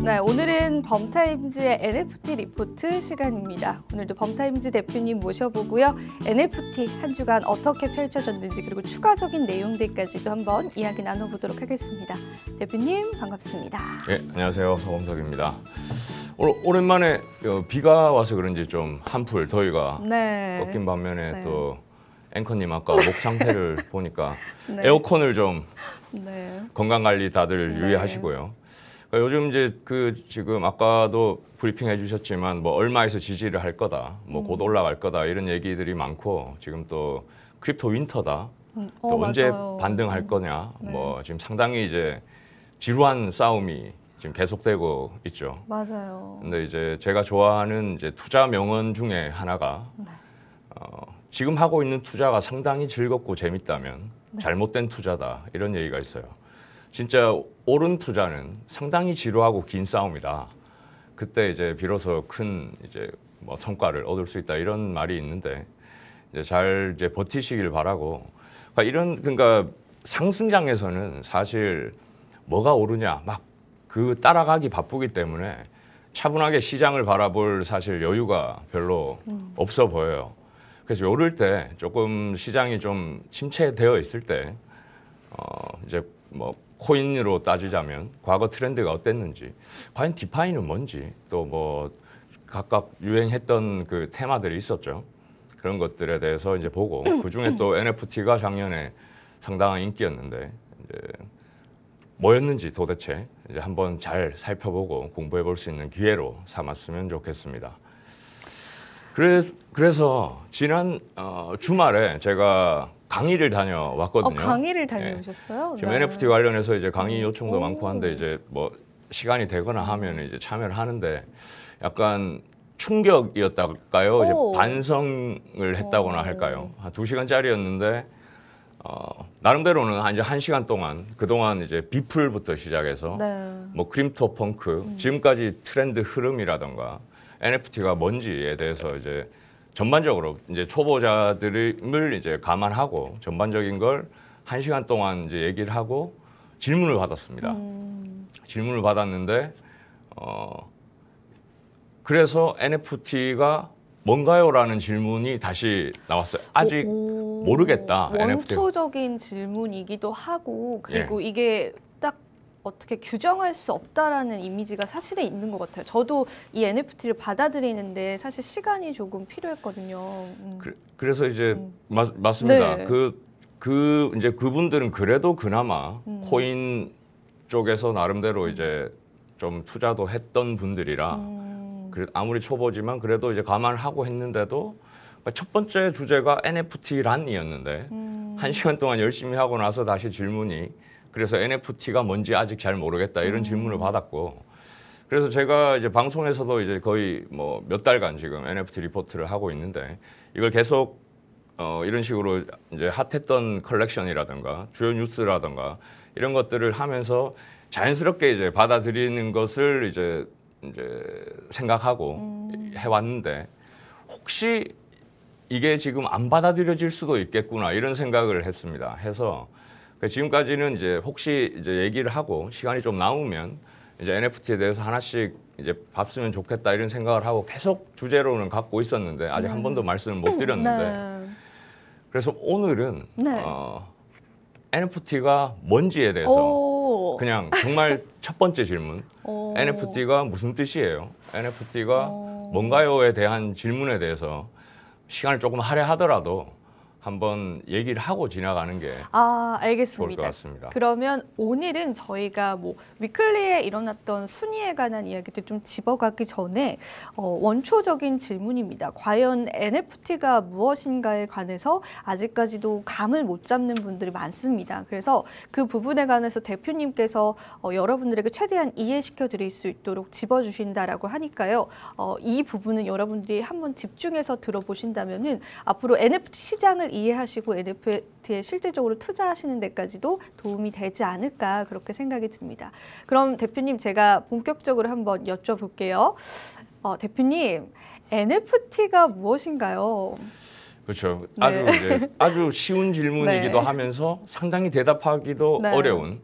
네, 오늘은 범타임즈의 NFT 리포트 시간입니다. 오늘도 범타임즈 대표님 모셔보고요. NFT 한 주간 어떻게 펼쳐졌는지 그리고 추가적인 내용들까지도 한번 이야기 나눠보도록 하겠습니다. 대표님 반갑습니다. 네, 안녕하세요. 서범석입니다. 오랜만에 비가 와서 그런지 좀 한풀 더위가 꺾인 반면에 또 앵커님 아까 목 상태를 보니까 에어컨을 좀 건강관리 다들 유의하시고요. 그러니까 요즘 이제 지금 아까도 브리핑 해주셨지만 뭐 얼마에서 지지를 할 거다, 뭐 곧 올라갈 거다 이런 얘기들이 많고 지금 또 크립토 윈터다, 또 언제 반등할 거냐, 뭐 지금 상당히 이제 지루한 싸움이 지금 계속되고 있죠. 맞아요. 근데 이제 제가 좋아하는 이제 투자 명언 중에 하나가 지금 하고 있는 투자가 상당히 즐겁고 재밌다면 잘못된 투자다 이런 얘기가 있어요. 진짜 옳은 투자는 상당히 지루하고 긴 싸움이다. 그때 이제 비로소 큰 이제 뭐 성과를 얻을 수 있다 이런 말이 있는데 이제 잘 이제 버티시길 바라고. 그러니까 상승장에서는 사실 뭐가 오르냐 막 따라가기 바쁘기 때문에 차분하게 시장을 바라볼 사실 여유가 별로 없어 보여요. 그래서 요럴 때 조금 시장이 좀 침체되어 있을 때 이제 뭐 코인으로 따지자면 과거 트렌드가 어땠는지, 과연 디파이는 뭔지, 또 뭐 각각 유행했던 그 테마들이 있었죠. 그런 것들에 대해서 이제 보고 그 중에 또 NFT가 작년에 상당한 인기였는데 이제 뭐였는지 도대체 이제 한번 잘 살펴보고 공부해 볼 수 있는 기회로 삼았으면 좋겠습니다. 그래서 지난 주말에 제가 강의를 다녀왔거든요. 강의를 다녀오셨어요? 지금 NFT 관련해서 이제 강의 요청도 많고 한데 이제 뭐 시간이 되거나 하면 이제 참여를 하는데 약간 충격이었달까요? 이제 반성을 했다거나 할까요? 한 2시간짜리였는데 나름대로는 이제 1시간 동안 그동안 이제 비플부터 시작해서 뭐 크립토 펑크, 지금까지 트렌드 흐름이라던가 NFT가 뭔지에 대해서 이제 전반적으로 이제 초보자들을 이제 감안하고 전반적인 걸 1시간 동안 이제 얘기를 하고 질문을 받았습니다. 질문을 받았는데 그래서 NFT가 뭔가요?라는 질문이 다시 나왔어요. 아직 모르겠다. 원초적인 질문이기도 하고 그리고 이게 딱 어떻게 규정할 수 없다라는 이미지가 사실에 있는 것 같아요. 저도 이 NFT를 받아들이는데 사실 시간이 조금 필요했거든요. 그래서 이제 맞습니다. 이제 그분들은 그래도 그나마 코인 쪽에서 나름대로 이제 좀 투자도 했던 분들이라 아무리 초보지만 그래도 이제 감안하고 했는데도 첫 번째 주제가 NFT란이었는데 1시간 동안 열심히 하고 나서 다시 질문이 그래서 NFT가 뭔지 아직 잘 모르겠다 이런 질문을 받았고 그래서 제가 이제 방송에서도 이제 거의 뭐 몇 달간 지금 NFT 리포트를 하고 있는데 이걸 계속 이런 식으로 이제 핫했던 컬렉션이라든가 주요 뉴스라든가 이런 것들을 하면서 자연스럽게 이제 받아들이는 것을 이제 생각하고 해왔는데 혹시 이게 지금 안 받아들여질 수도 있겠구나 이런 생각을 했습니다. 해서 지금까지는 이제 혹시 이제 얘기를 하고 시간이 좀 남으면 이제 NFT에 대해서 하나씩 이제 봤으면 좋겠다 이런 생각을 하고 계속 주제로는 갖고 있었는데 아직 한 번도 말씀을 못 드렸는데 그래서 오늘은 NFT가 뭔지에 대해서 그냥 정말 첫 번째 질문 NFT가 무슨 뜻이에요? NFT가 뭔가요에 대한 질문에 대해서 시간을 조금 할애하더라도 한번 얘기를 하고 지나가는 게 알겠습니다. 좋을 것 같습니다. 그러면 오늘은 저희가 뭐 위클리에 일어났던 순위에 관한 이야기들 좀 집어가기 전에 원초적인 질문입니다. 과연 NFT가 무엇인가에 관해서 아직까지도 감을 못 잡는 분들이 많습니다. 그래서 그 부분에 관해서 대표님께서 여러분들에게 최대한 이해시켜 드릴 수 있도록 짚어주신다라고 하니까요. 이 부분은 여러분들이 한번 집중해서 들어보신다면은 앞으로 NFT 시장을 이해하시고 NFT에 실질적으로 투자하시는 데까지도 도움이 되지 않을까 그렇게 생각이 듭니다. 그럼 대표님 제가 본격적으로 한번 여쭤볼게요. 대표님, NFT가 무엇인가요? 그렇죠. 아주 쉬운 질문이기도 하면서 상당히 대답하기도 어려운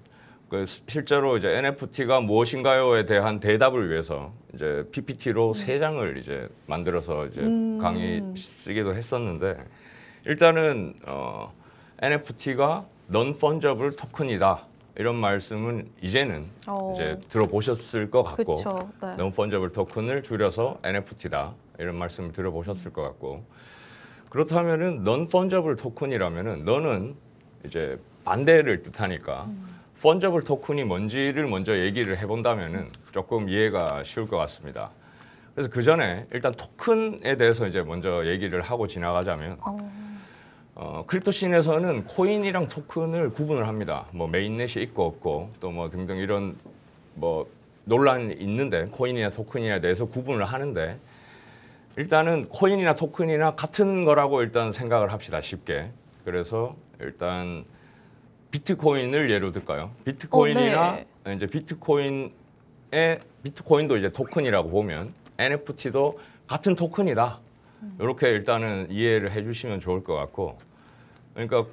실제로 이제 NFT가 무엇인가요에 대한 대답을 위해서 이제 PPT로 세 장을 이제 만들어서 이제 강의 쓰기도 했었는데 일단은 NFT가 non-fungible 토큰이다 이런 말씀은 이제는 이제 들어보셨을 것 같고 그쵸, 네. non-fungible 토큰을 줄여서 NFT다 이런 말씀을 들어보셨을 것 같고 그렇다면은 non-fungible 토큰이라면은 너는 이제 반대를 뜻하니까 fungible 토큰이 뭔지를 먼저 얘기를 해본다면은 조금 이해가 쉬울 것 같습니다. 그래서 그 전에 일단 토큰에 대해서 이제 먼저 얘기를 하고 지나가자면 크립토씬에서는 코인이랑 토큰을 구분을 합니다. 뭐 메인넷이 있고 없고 또 뭐 등등 이런 뭐 논란이 있는데 코인이나 토큰에 대해서 구분을 하는데 일단은 코인이나 토큰이나 같은 거라고 일단 생각을 합시다. 쉽게. 그래서 일단 비트코인을 예로 들까요? 비트코인이나 이제 비트코인도 이제 토큰이라고 보면 NFT도 같은 토큰이다. 이렇게 일단은 이해를 해주시면 좋을 것 같고, 그러니까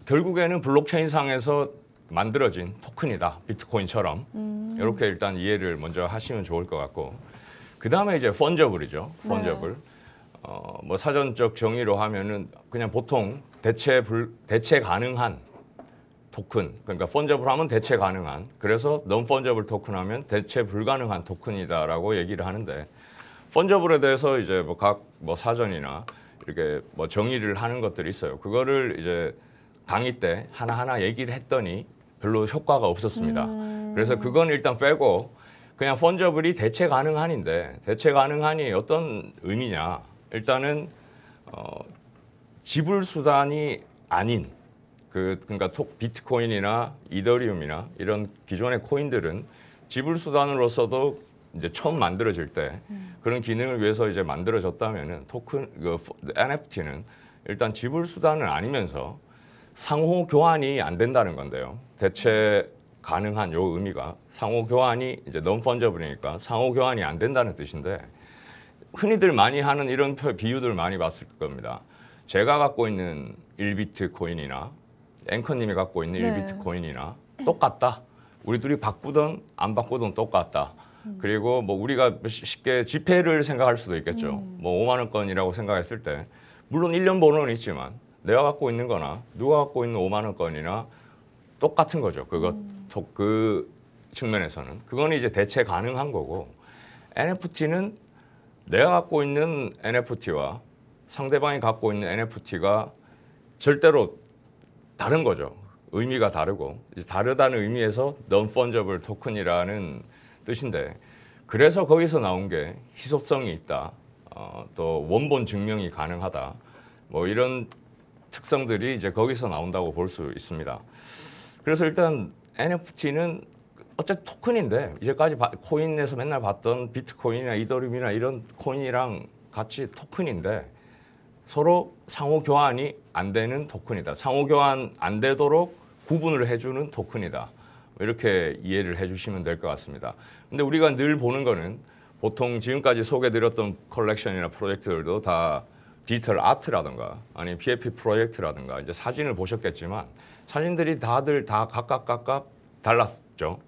결국에는 블록체인 상에서 만들어진 토큰이다. 비트코인처럼 이렇게 일단 이해를 먼저 하시면 좋을 것 같고, 그 다음에 이제 펀저블이죠. 펀저블. 뭐 사전적 정의로 하면은 그냥 보통 대체 가능한 토큰, 그러니까 펀저블 하면 대체 가능한, 그래서 non fungible 토큰 하면 대체 불가능한 토큰이다라고 얘기를 하는데, 펀저블에 대해서 이제 뭐 각 뭐 사전이나 이렇게 뭐 정의를 하는 것들이 있어요. 그거를 이제 강의 때 하나하나 얘기를 했더니 별로 효과가 없었습니다. 그래서 그건 일단 빼고 그냥 펀저블이 대체 가능한인데, 대체 가능한이 어떤 의미냐? 일단은 지불 수단이 아닌 그러니까 비트코인이나 이더리움이나 이런 기존의 코인들은 지불 수단으로서도 이제 처음 만들어질 때 그런 기능을 위해서 이제 만들어졌다면은 NFT는 일단 지불 수단은 아니면서 상호 교환이 안 된다는 건데요. 대체 가능한 요 의미가 상호 교환이 이제 non fungible이니까 상호 교환이 안 된다는 뜻인데, 흔히들 많이 하는 이런 비유들 많이 봤을 겁니다. 제가 갖고 있는 1비트 코인이나 앵커님이 갖고 있는 1비트 코인이나 똑같다. 우리 둘이 바꾸든 안 바꾸든 똑같다. 그리고 뭐 우리가 쉽게 지폐를 생각할 수도 있겠죠. 뭐 5만 원권이라고 생각했을 때 물론 일련 번호는 있지만 내가 갖고 있는 거나 누가 갖고 있는 5만 원권이나 똑같은 거죠. 그 측면에서는. 그건 이제 대체 가능한 거고, NFT는 내가 갖고 있는 NFT와 상대방이 갖고 있는 NFT가 절대로 다른 거죠. 의미가 다르고, 다르다는 의미에서 non-fungible 토큰이라는 뜻인데, 그래서 거기서 나온 게 희소성이 있다, 또 원본 증명이 가능하다, 뭐 이런 특성들이 이제 거기서 나온다고 볼 수 있습니다. 그래서 일단 NFT는 어쨌든 토큰인데, 이제까지 코인에서 맨날 봤던 비트코인이나 이더리움이나 이런 코인이랑 같이 토큰인데 서로 상호 교환이 안 되는 토큰이다. 상호 교환 안 되도록 구분을 해주는 토큰이다. 이렇게 이해를 해주시면 될 것 같습니다. 근데 우리가 늘 보는 거는 보통 지금까지 소개드렸던 컬렉션이나 프로젝트들도 다 디지털 아트라든가 아니면 PFP 프로젝트라든가 이제 사진을 보셨겠지만 사진들이 다들 다 각각 달랐죠.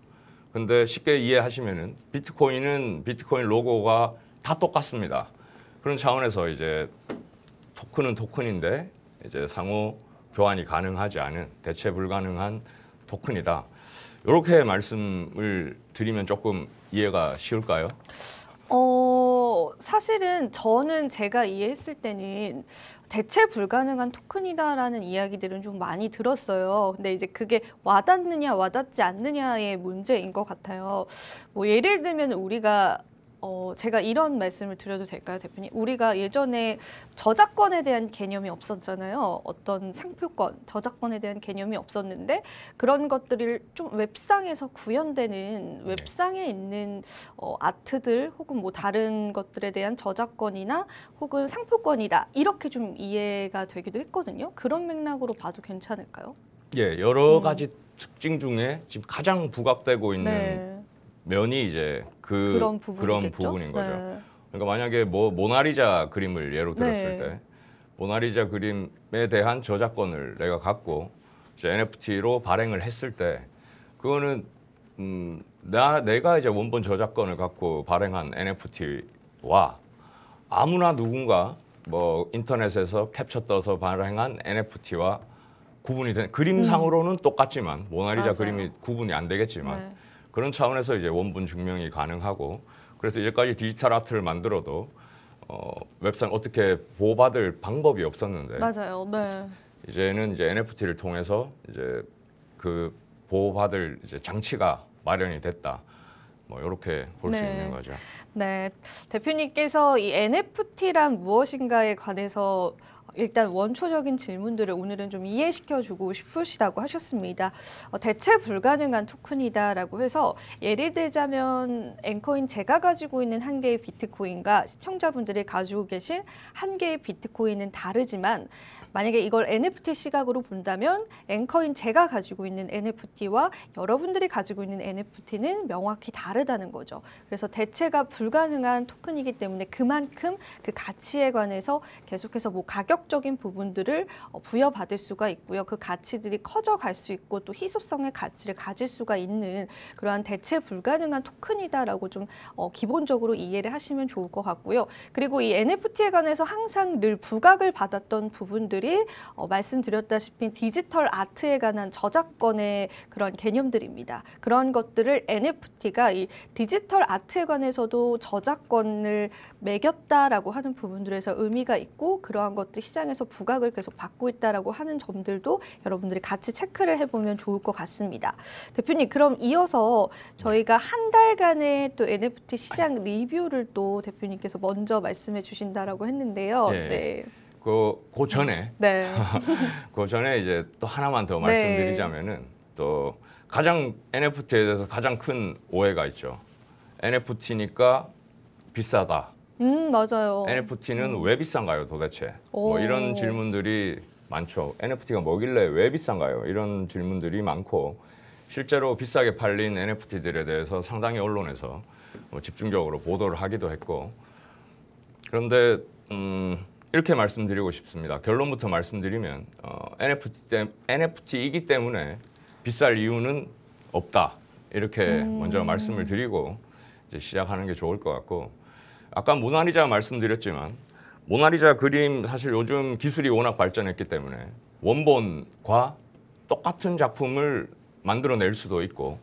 근데 쉽게 이해하시면은 비트코인은 비트코인 로고가 다 똑같습니다. 그런 차원에서 이제 토큰은 토큰인데 이제 상호 교환이 가능하지 않은 대체 불가능한 토큰이다. 이렇게 말씀을 드리면 조금 이해가 쉬울까요? 사실은 저는 제가 이해했을 때는 대체 불가능한 토큰이다라는 이야기들은 좀 많이 들었어요. 근데 이제 그게 와닿느냐 와닿지 않느냐의 문제인 것 같아요. 뭐 예를 들면 우리가 제가 이런 말씀을 드려도 될까요, 대표님? 우리가 예전에 저작권에 대한 개념이 없었잖아요. 어떤 상표권, 저작권에 대한 개념이 없었는데 그런 것들을 좀 웹상에서 구현되는 웹상에 있는 아트들 혹은 뭐 다른 것들에 대한 저작권이나 혹은 상표권이다. 이렇게 좀 이해가 되기도 했거든요. 그런 맥락으로 봐도 괜찮을까요? 예, 여러 가지 특징 중에 지금 가장 부각되고 있는 네. 면이 이제 그런 부분인 거죠. 네. 그러니까 만약에 뭐 모나리자 그림을 예로 들었을 네. 때 모나리자 그림에 대한 저작권을 내가 갖고 이제 NFT로 발행을 했을 때 그거는 내가 이제 원본 저작권을 갖고 발행한 NFT와 아무나 누군가 뭐 인터넷에서 캡처 떠서 발행한 NFT와 구분이 된 그림상으로는 똑같지만 모나리자 맞아요. 그림이 구분이 안 되겠지만 네. 그런 차원에서 이제 원본 증명이 가능하고 그래서 이제까지 디지털 아트를 만들어도 웹상 어떻게 보호받을 방법이 없었는데 맞아요. 네. 이제는 이제 NFT를 통해서 이제 그 보호받을 이제 장치가 마련이 됐다. 뭐 이렇게 볼 수 네. 있는 거죠. 네, 대표님께서 이 NFT란 무엇인가에 관해서 일단 원초적인 질문들을 오늘은 좀 이해시켜주고 싶으시다고 하셨습니다. 대체 불가능한 토큰이다라고 해서 예를 들자면 앵커인 제가 가지고 있는 한 개의 비트코인과 시청자분들이 가지고 계신 한 개의 비트코인은 다르지만 만약에 이걸 NFT 시각으로 본다면 앵커인 제가 가지고 있는 NFT와 여러분들이 가지고 있는 NFT는 명확히 다르다는 거죠. 그래서 대체가 불가능한 토큰이기 때문에 그만큼 그 가치에 관해서 계속해서 뭐 가격적인 부분들을 부여받을 수가 있고요. 그 가치들이 커져갈 수 있고 또 희소성의 가치를 가질 수가 있는 그러한 대체 불가능한 토큰이다라고 좀 기본적으로 이해를 하시면 좋을 것 같고요. 그리고 이 NFT에 관해서 항상 늘 부각을 받았던 부분들이 말씀드렸다시피 디지털 아트에 관한 저작권의 그런 개념들입니다. 그런 것들을 NFT가 이 디지털 아트에 관해서도 저작권을 매겼다라고 하는 부분들에서 의미가 있고 그러한 것들 시장에서 부각을 계속 받고 있다라고 하는 점들도 여러분들이 같이 체크를 해보면 좋을 것 같습니다. 대표님, 그럼 이어서 저희가 한 달간의 또 NFT 시장 리뷰를 또 대표님께서 먼저 말씀해 주신다라고 했는데요. 네. 네. 그 전에 네. 그 전에 이제 또 하나만 더 네. 말씀드리자면은 또 가장 NFT에 대해서 가장 큰 오해가 있죠. NFT니까 비싸다. 맞아요. NFT는 왜 비싼가요, 도대체? 오. 뭐 이런 질문들이 많죠. NFT가 뭐길래 왜 비싼가요? 이런 질문들이 많고 실제로 비싸게 팔린 NFT들에 대해서 상당히 언론에서 집중적으로 보도를 하기도 했고 그런데 이렇게 말씀드리고 싶습니다. 결론부터 말씀드리면 NFT이기 때문에 비쌀 이유는 없다. 이렇게 먼저 말씀을 드리고 이제 시작하는 게 좋을 것 같고 아까 모나리자 말씀드렸지만 모나리자 그림 사실 요즘 기술이 워낙 발전했기 때문에 원본과 똑같은 작품을 만들어낼 수도 있고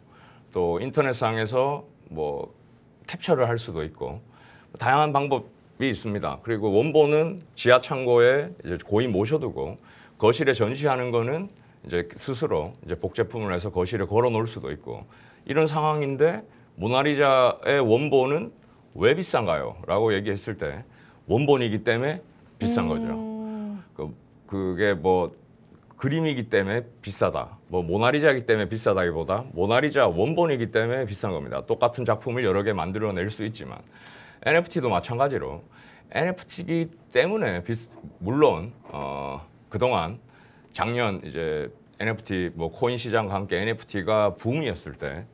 또 인터넷상에서 뭐 캡처를 할 수도 있고 다양한 방법이 있습니다. 그리고 원본은 지하 창고에 이제 고이 모셔두고 거실에 전시하는 거는 이제 스스로 이제 복제품을 해서 거실에 걸어 놓을 수도 있고 이런 상황인데 모나리자의 원본은 왜 비싼가요? 라고 얘기했을 때 원본이기 때문에 비싼 거죠. 그게 뭐 그림이기 때문에 비싸다. 뭐 모나리자이기 때문에 비싸다기보다 모나리자 원본이기 때문에 비싼 겁니다. 똑같은 작품을 여러 개 만들어낼 수 있지만 NFT도 마찬가지로 NFT이기 때문에 물론 그동안 작년 이제 NFT 뭐 코인 시장과 함께 NFT가 붐이었을 때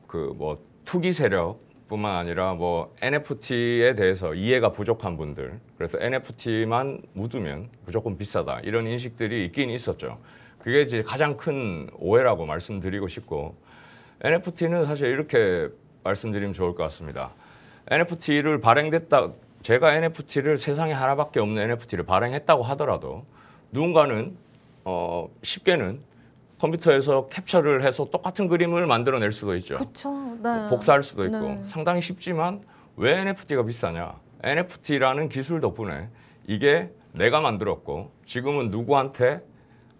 그 뭐 투기 세력뿐만 아니라 뭐 NFT에 대해서 이해가 부족한 분들 그래서 NFT만 묻으면 무조건 비싸다 이런 인식들이 있긴 있었죠. 그게 이제 가장 큰 오해라고 말씀드리고 싶고 NFT는 사실 이렇게 말씀드리면 좋을 것 같습니다. NFT를 제가 NFT를 세상에 하나밖에 없는 NFT를 발행했다고 하더라도 누군가는 쉽게는 컴퓨터에서 캡처를 해서 똑같은 그림을 만들어낼 수도 있죠. 그렇죠. 네. 복사할 수도 있고 네. 상당히 쉽지만 왜 NFT가 비싸냐? NFT라는 기술 덕분에 이게 내가 만들었고 지금은 누구한테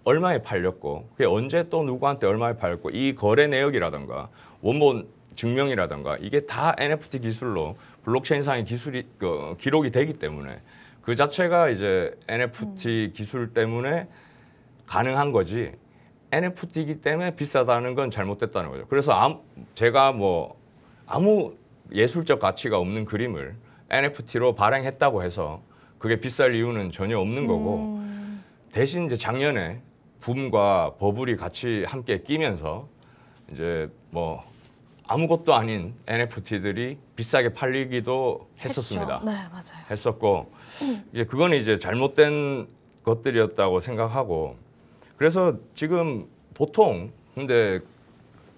얼마에 팔렸고 그게 언제 또 누구한테 얼마에 팔렸고 이 거래 내역이라든가 원본 증명이라든가 이게 다 NFT 기술로 블록체인상의 기술이 기록이 되기 때문에 그 자체가 이제 NFT 기술 때문에 가능한 거지 NFT이기 때문에 비싸다는 건 잘못됐다는 거죠. 그래서 제가 뭐 아무 예술적 가치가 없는 그림을 NFT로 발행했다고 해서 그게 비쌀 이유는 전혀 없는 거고 대신 이제 작년에 붐과 버블이 같이 함께 끼면서 이제 뭐 아무것도 아닌 NFT들이 비싸게 팔리기도 했었습니다. 했죠. 네, 맞아요. 했었고 이제 그건 이제 잘못된 것들이었다고 생각하고 그래서 지금 보통 근데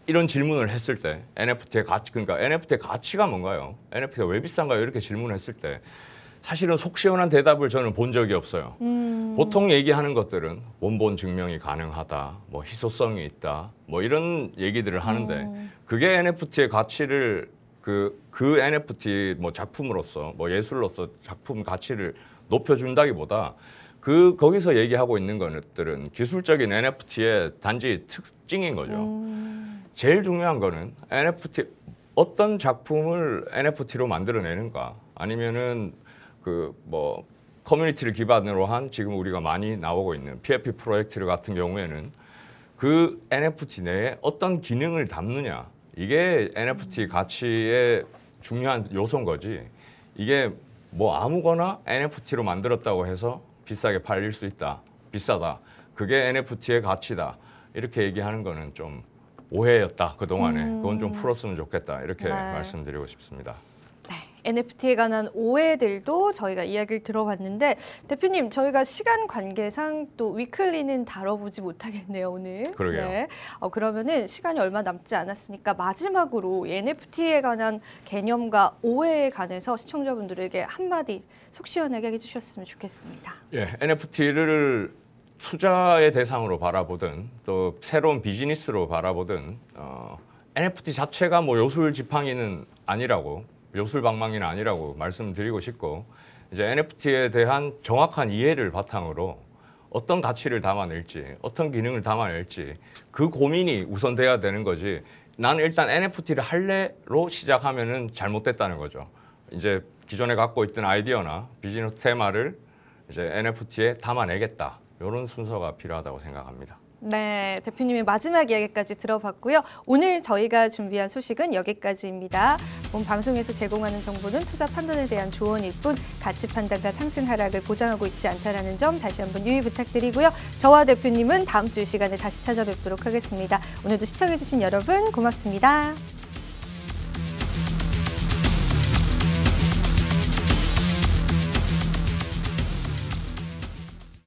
이런 질문을 했을 때 NFT의 가치, 그러니까 NFT의 가치가 뭔가요? NFT가 왜 비싼가요? 이렇게 질문했을 때 사실은 속 시원한 대답을 저는 본 적이 없어요. 보통 얘기하는 것들은 원본 증명이 가능하다, 뭐 희소성이 있다, 뭐 이런 얘기들을 하는데 그게 NFT의 가치를 그 NFT 뭐 작품으로서 뭐 예술로서 작품 가치를 높여준다기보다 거기서 얘기하고 있는 것들은 기술적인 NFT의 단지 특징인 거죠. 제일 중요한 거는 NFT 어떤 작품을 NFT로 만들어내는가 아니면은 그 뭐 커뮤니티를 기반으로 한 지금 우리가 많이 나오고 있는 PFP 프로젝트 같은 경우에는 그 NFT 내에 어떤 기능을 담느냐 이게 NFT 가치의 중요한 요소인 거지. 이게 뭐 아무거나 NFT로 만들었다고 해서 비싸게 팔릴 수 있다, 비싸다. 그게 NFT의 가치다. 이렇게 얘기하는 거는 좀 오해였다 그동안에. 그건 좀 풀었으면 좋겠다. 이렇게 말씀드리고 싶습니다. 네, NFT에 관한 오해들도 저희가 이야기를 들어봤는데 대표님 저희가 시간 관계상 또 위클리는 다뤄보지 못하겠네요 오늘. 그러게요. 네. 그러면은 시간이 얼마 남지 않았으니까 마지막으로 NFT에 관한 개념과 오해에 관해서 시청자분들에게 한마디 속 시원하게 해주셨으면 좋겠습니다. 예, NFT를 투자의 대상으로 바라보든 또 새로운 비즈니스로 바라보든 NFT 자체가 뭐 요술지팡이는 아니라고 요술방망이는 아니라고 말씀드리고 싶고 이제 NFT에 대한 정확한 이해를 바탕으로 어떤 가치를 담아낼지 어떤 기능을 담아낼지 그 고민이 우선돼야 되는 거지 나는 일단 NFT를 할래로 시작하면은 잘못됐다는 거죠. 이제 기존에 갖고 있던 아이디어나 비즈니스 테마를 이제 NFT에 담아내겠다. 이런 순서가 필요하다고 생각합니다. 네, 대표님의 마지막 이야기까지 들어봤고요. 오늘 저희가 준비한 소식은 여기까지입니다. 본 방송에서 제공하는 정보는 투자 판단에 대한 조언일 뿐 가치 판단과 상승 하락을 보장하고 있지 않다는 점 다시 한번 유의 부탁드리고요. 저와 대표님은 다음 주 이 시간에 다시 찾아뵙도록 하겠습니다. 오늘도 시청해주신 여러분 고맙습니다.